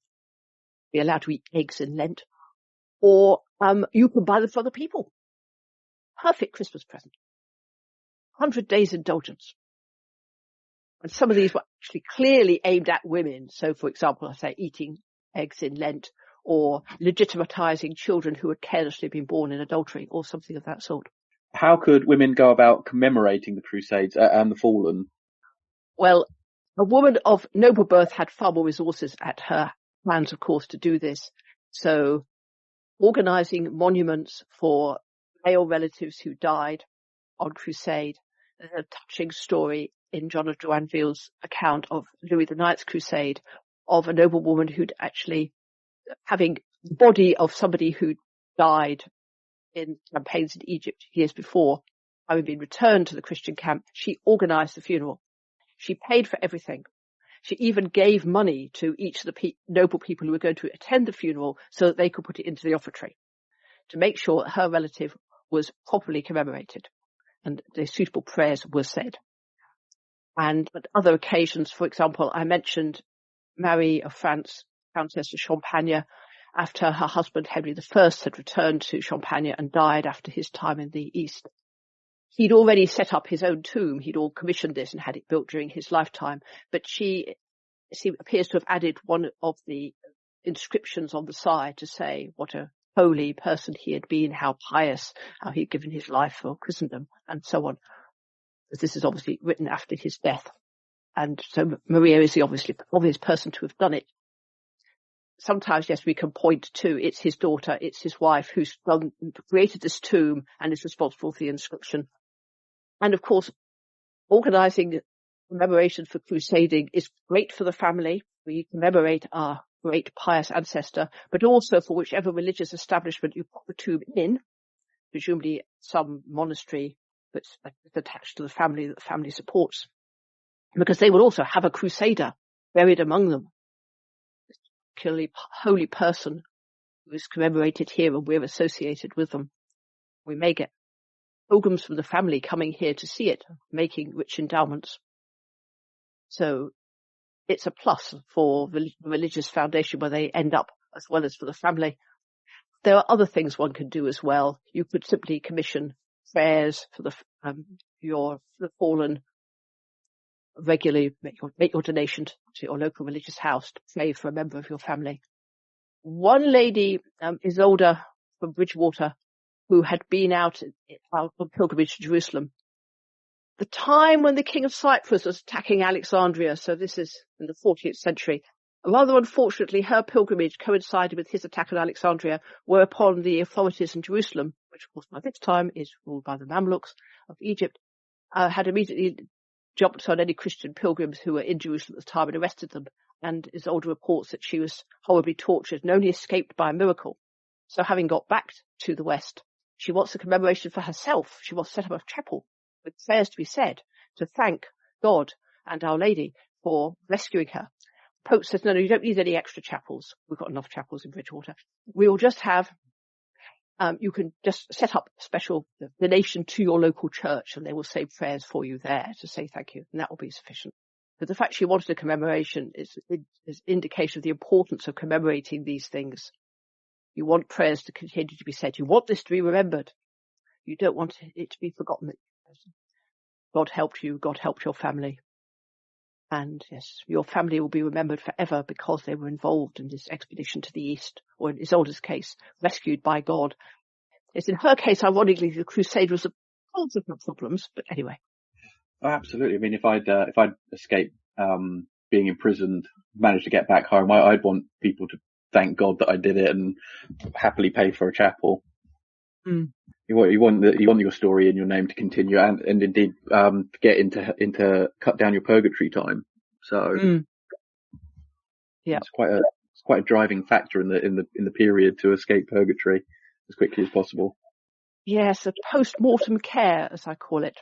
be allowed to eat eggs in Lent, or you can buy them for other people. Perfect Christmas present. 100 days indulgence. And some of these were actually clearly aimed at women. So, for example, I say eating eggs in Lent or legitimatizing children who had carelessly been born in adultery, or something of that sort. How could women go about commemorating the Crusades and the fallen? Well, a woman of noble birth had far more resources at her hands, of course, to do this. So organising monuments for male relatives who died on crusade. There's a touching story in John of Joinville's account of Louis IX's crusade of a noble woman who'd actually, having the body of somebody who died in campaigns in Egypt years before, having been returned to the Christian camp, she organised the funeral. She paid for everything. She even gave money to each of the noble people who were going to attend the funeral so that they could put it into the offertory to make sure that her relative was properly commemorated and the suitable prayers were said. And at other occasions, for example, I mentioned Marie of France, Countess of Champagne, after her husband Henry I had returned to Champagne and died after his time in the East. He'd already set up his own tomb. He'd all commissioned this and had it built during his lifetime. But she appears to have added one of the inscriptions on the side to say what a holy person he had been, how pious, how he'd given his life for Christendom, and so on. This is obviously written after his death. And so Maria is the obvious person to have done it. Sometimes, yes, we can point to it's his daughter, it's his wife who's created this tomb and is responsible for the inscription. And of course, organising commemoration for crusading is great for the family. We commemorate our great pious ancestor, but also for whichever religious establishment you put the tomb in, presumably some monastery that's attached to the family that the family supports, because they will also have a crusader buried among them. This particularly holy person who is commemorated here and we're associated with them. We may get pilgrims from the family coming here to see it, making rich endowments. So it's a plus for the religious foundation where they end up, as well as for the family. There are other things one can do as well. You could simply commission prayers for the fallen. Regularly make your donation to your local religious house to pray for a member of your family. One lady, Isolde from Bridgewater, who had been out on pilgrimage to Jerusalem, the time when the king of Cyprus was attacking Alexandria, so this is in the 14th century, rather unfortunately her pilgrimage coincided with his attack on Alexandria, whereupon the authorities in Jerusalem, which of course by this time is ruled by the Mamluks of Egypt, had immediately jumped on any Christian pilgrims who were in Jerusalem at the time and arrested them. And Isolde reports that she was horribly tortured and only escaped by a miracle. So having got back to the West, she wants a commemoration for herself. She wants to set up a chapel with prayers to be said to thank God and Our Lady for rescuing her. Pope says, no, you don't need any extra chapels. We've got enough chapels in Bridgewater. We will just have you can just set up a special donation to your local church and they will say prayers for you there to say thank you, and that will be sufficient. But the fact she wanted a commemoration is indication of the importance of commemorating these things. You want prayers to continue to be said. You want this to be remembered. You don't want it to be forgotten that God helped you, God helped your family. And yes, your family will be remembered forever because they were involved in this expedition to the East, or in Isolde's case, rescued by God. It's in her case, ironically, the crusade was a cause of problems, but anyway. Oh, absolutely. I mean, if I'd escaped being imprisoned, managed to get back home, I'd want people to thank God that I did it and happily pay for a chapel. Mm. You want your story and your name to continue, and indeed get into cut down your purgatory time. So yeah, it's quite a driving factor in the period to escape purgatory as quickly as possible. Yes, a post-mortem care, as I call it.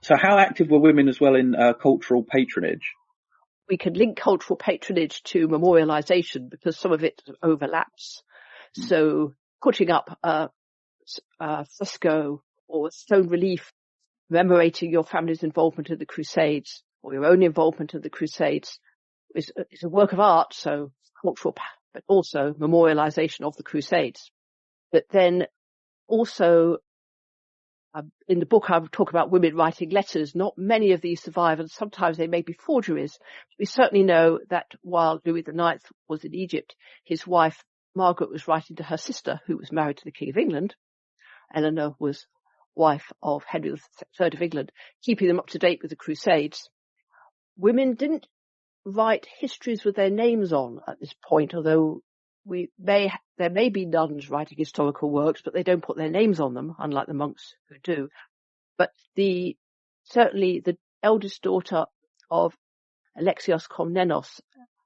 So how active were women as well in cultural patronage? We can link cultural patronage to memorialization because some of it overlaps. So putting up a fresco or a stone relief commemorating your family's involvement in the Crusades or your own involvement in the Crusades is a work of art, so cultural, but also memorialization of the Crusades. But then also In the book, I talk about women writing letters. Not many of these survive, and sometimes they may be forgeries. We certainly know that while Louis IX was in Egypt, his wife, Margaret, was writing to her sister, who was married to the King of England. Eleanor was wife of Henry III of England, keeping them up to date with the Crusades. Women didn't write histories with their names on at this point, although there may be nuns writing historical works, but they don't put their names on them, unlike the monks who do. But certainly the eldest daughter of Alexios Komnenos,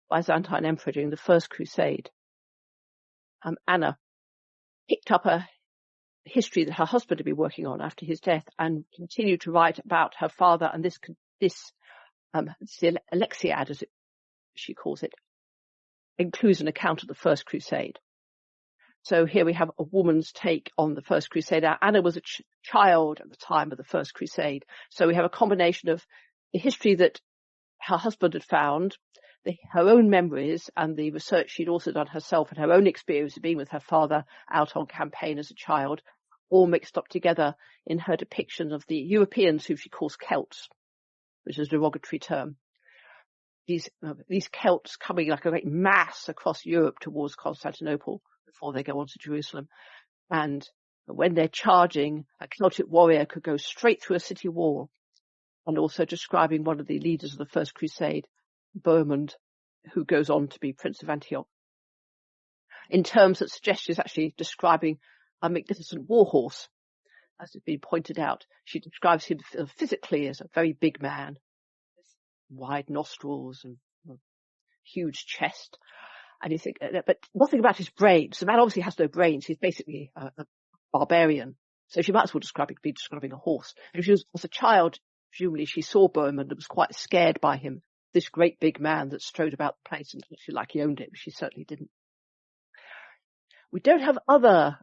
Byzantine emperor during the First Crusade, Anna, picked up a history that her husband had been working on after his death and continued to write about her father. And this Alexiad, as she calls it, includes an account of the First Crusade. So here we have a woman's take on the First Crusade. Now, Anna was a child at the time of the First Crusade. So we have a combination of the history that her husband had found, her own memories, and the research she'd also done herself, and her own experience of being with her father out on campaign as a child, all mixed up together in her depiction of the Europeans, who she calls Celts, which is a derogatory term. These Celts coming like a great mass across Europe towards Constantinople before they go on to Jerusalem. And when they're charging, a Celtic warrior could go straight through a city wall. And also describing one of the leaders of the First Crusade, Bohemond, who goes on to be Prince of Antioch. In terms that suggest she's actually describing a magnificent war horse. As has been pointed out, she describes him physically as a very big man, wide nostrils and a huge chest. And you think, but nothing about his brains. The man obviously has no brains. He's basically a barbarian. So she might as well be describing a horse. And if she was, as a child, presumably she saw Bohemond and was quite scared by him, this great big man that strode about the place and looked like he owned it, but she certainly didn't. We don't have other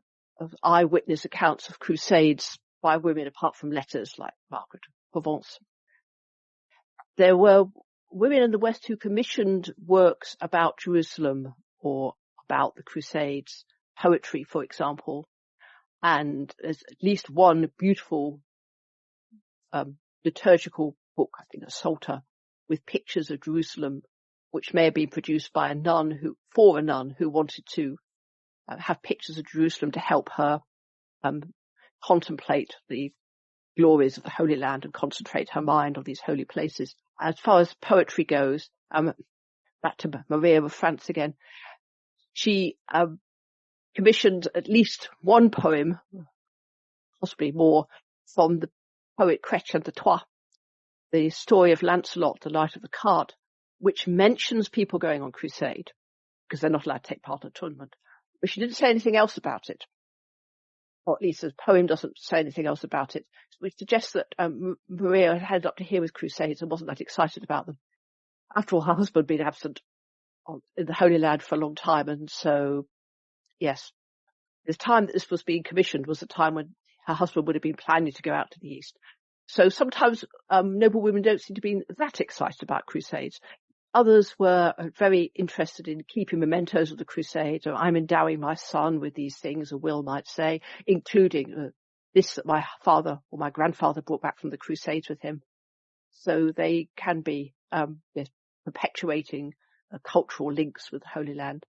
eyewitness accounts of crusades by women apart from letters like Margaret of Provence. There were women in the West who commissioned works about Jerusalem or about the Crusades, poetry, for example, and there's at least one beautiful liturgical book, I think, a Psalter, with pictures of Jerusalem, which may have been produced by a nun for a nun who wanted to have pictures of Jerusalem to help her contemplate the glories of the Holy Land and concentrate her mind on these holy places. As far as poetry goes, back to Maria of France again, she commissioned at least one poem, possibly more, from the poet Chrétien de Troyes, the story of Lancelot, the Knight of the Cart, which mentions people going on crusade, because they're not allowed to take part in a tournament. But she didn't say anything else about it. Or at least the poem doesn't say anything else about it, which suggests that Maria had up to here with crusades and wasn't that excited about them. After all, her husband had been absent in the Holy Land for a long time, and so, yes, the time that this was being commissioned was the time when her husband would have been planning to go out to the East. So sometimes noble women don't seem to be that excited about crusades. Others were very interested in keeping mementos of the Crusades, or I'm endowing my son with these things, a will might say, including this that my father or my grandfather brought back from the Crusades with him. So they can be perpetuating cultural links with the Holy Land.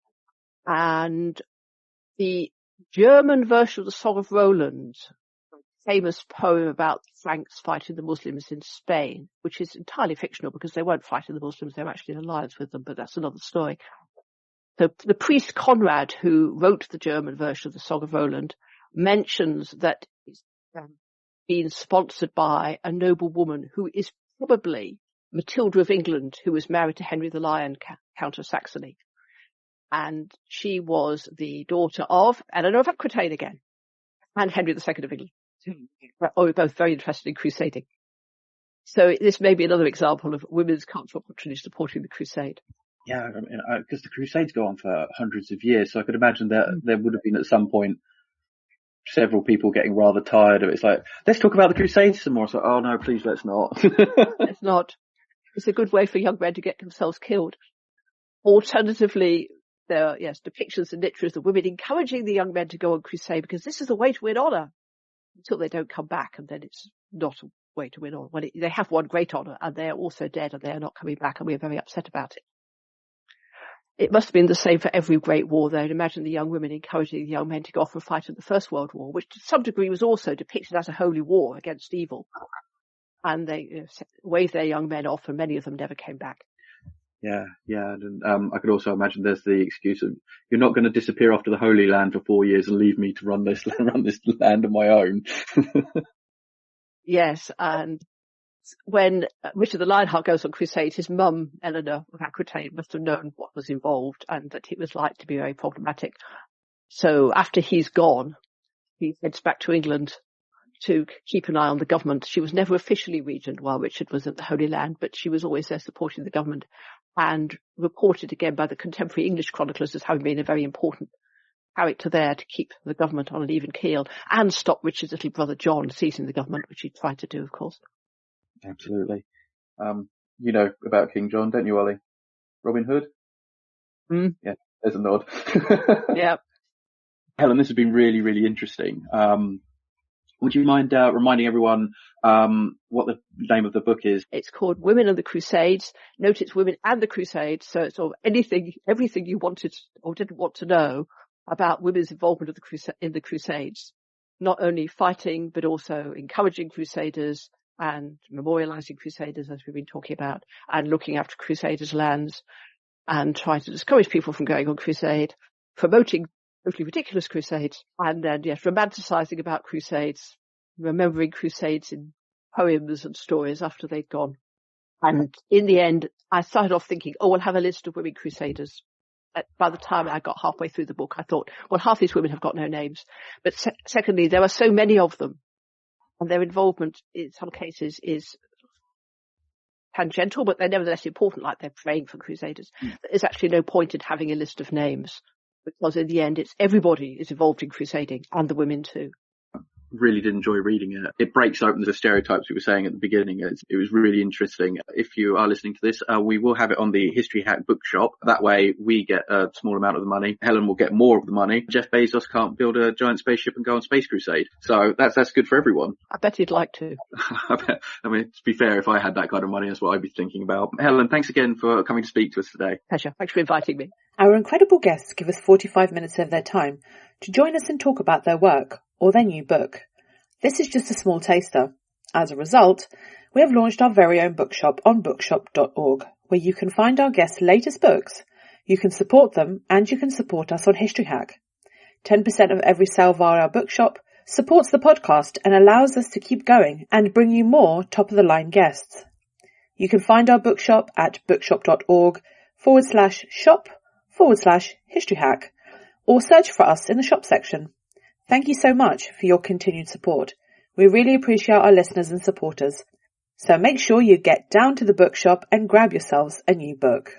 And the German version of the Song of Roland, famous poem about the Franks fighting the Muslims in Spain, which is entirely fictional because they weren't fighting the Muslims, they were actually in alliance with them, but that's another story. So the priest Conrad, who wrote the German version of the Song of Roland, mentions that it's been sponsored by a noble woman who is probably Matilda of England, who was married to Henry the Lion, Count of Saxony. And she was the daughter of Eleanor of Aquitaine again, and Henry II of England. We're both very interested in crusading. So this may be another example of women's cultural patronage supporting the crusade. Yeah, because the Crusades go on for hundreds of years, so I could imagine that there would have been at some point several people getting rather tired of it. It's like, let's talk about the Crusades some more. So, oh no, please, let's not. Let's not. It's a good way for young men to get themselves killed. Alternatively, there are, depictions and literatures of women encouraging the young men to go on crusade because this is the way to win honour. until they don't come back, and then it's not a way to win on. When they have won great honour, and they are also dead, and they are not coming back, and we are very upset about it. It must have been the same for every great war, though. Imagine the young women encouraging the young men to go off and fight in the First World War, which to some degree was also depicted as a holy war against evil. And they waved their young men off, and many of them never came back. Yeah. And I could also imagine there's the excuse of, you're not going to disappear off to the Holy Land for 4 years and leave me to run this land of my own. Yes, and when Richard the Lionheart goes on crusade, his mum, Eleanor of Aquitaine, must have known what was involved and that it was like to be very problematic. So after he's gone, he heads back to England to keep an eye on the government. She was never officially regent while Richard was at the Holy Land, but she was always there supporting the government, and reported again by the contemporary English chroniclers as having been a very important character there to keep the government on an even keel and stop Richard's little brother John seizing the government, which he tried to do, of course. Absolutely. You know about King John, don't you, Ollie? Robin Hood? Mm. Yeah, there's a nod. Yeah. Helen, this has been really, really interesting. Would you mind reminding everyone what the name of the book is? It's called Women and the Crusades. Note it's Women and the Crusades, so it's sort of everything you wanted or didn't want to know about women's involvement in the Crusades. Not only fighting, but also encouraging crusaders and memorializing crusaders, as we've been talking about, and looking after crusaders' lands, and trying to discourage people from going on crusade, promoting totally ridiculous crusades, and then, yes, romanticizing about crusades, remembering crusades in poems and stories after they'd gone. And in the end, I started off thinking, we'll have a list of women crusaders. By the time I got halfway through the book, I thought, well, half these women have got no names. But secondly, there are so many of them, and their involvement in some cases is tangential, but they're nevertheless important, like they're praying for crusaders. There's actually no point in having a list of names, because in the end, it's everybody is involved in crusading, and the women too. Really did enjoy reading it. It breaks open the stereotypes we were saying at the beginning. It was really interesting. If you are listening to this, we will have it on the History Hack bookshop. That way we get a small amount of the money. Helen will get more of the money. Jeff Bezos can't build a giant spaceship and go on Space Crusade. So that's good for everyone. I bet he'd like to. I mean, to be fair, if I had that kind of money, that's what I'd be thinking about. Helen, thanks again for coming to speak to us today. Pleasure. Thanks for inviting me. Our incredible guests give us 45 minutes of their time to join us and talk about their work or their new book. This is just a small taster. As a result, we have launched our very own bookshop on bookshop.org, where you can find our guests' latest books, you can support them, and you can support us on History Hack. 10% of every sale via our bookshop supports the podcast and allows us to keep going and bring you more top-of-the-line guests. You can find our bookshop at bookshop.org/shop/History Hack, or search for us in the shop section. Thank you so much for your continued support. We really appreciate our listeners and supporters. So make sure you get down to the bookshop and grab yourselves a new book.